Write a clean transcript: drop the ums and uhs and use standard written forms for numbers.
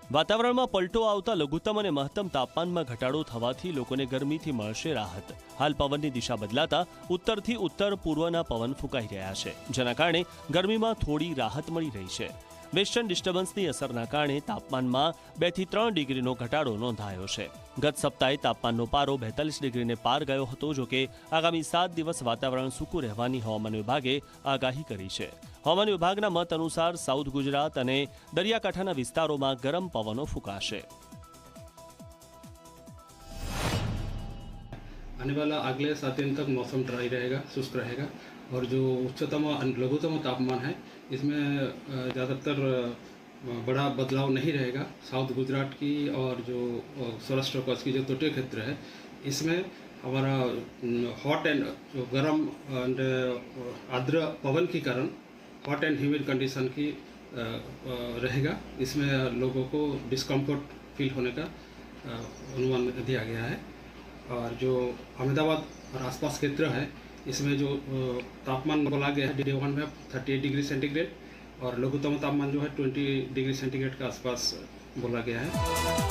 વાતાવરણમાં પલટો આવતા લઘુત્તમ અને મહત્તમ તાપમાનમાં ઘટાડો થવાથી લોકોને ગરમીથી મળશે રાહત। હાલ પવનની દિશા બદલાતા ઉત્તરથી ઉત્તર પૂર્વના પવન ફૂંકાઈ રહ્યા છે, જેના કારણે ગરમીમાં થોડી રાહત મળી રહી છે। વેસ્ટર્ન ડિસ્ટર્બન્સની અસરના કારણે તાપમાનમાં 2 થી 3 ડિગ્રીનો ઘટાડો નોંધાયો છે। ગત સપ્તાહે તાપમાનનો પારો 42 ડિગ્રીને પાર ગયો હતો। જોકે આગામી 7 દિવસ વાતાવરણ સૂકું રહેવાની હવામાન વિભાગે આગાહી કરી છે। હવામાન વિભાગના મત અનુસાર સાઉથ ગુજરાત અને દરિયાકાંઠાના વિસ્તારોમાં ગરમ પવનો ફૂંકાશે। आने वाला अगले 7 दिन तक मौसम ड्राई रहेगा, शुष्क रहेगा और जो उच्चतम लघुतम तापमान है इसमें ज़्यादातर बड़ा बदलाव नहीं रहेगा। साउथ गुजरात की और जो सौराष्ट्र कच्छ की जो तटीय क्षेत्र है इसमें हमारा हॉट एंड जो गर्म एंड आर्द्र पवन के कारण हॉट एंड ह्यूमिड कंडीशन की रहेगा। इसमें लोगों को डिस्कम्फर्ट फील होने का अनुमान दिया गया है। और जो अहमदाबाद और आसपास क्षेत्र है इसमें जो तापमान बोला गया है डे 1 में 38 डिग्री सेंटीग्रेड और लघुत्तम तापमान जो है 20 डिग्री सेंटीग्रेड के आसपास बोला गया है।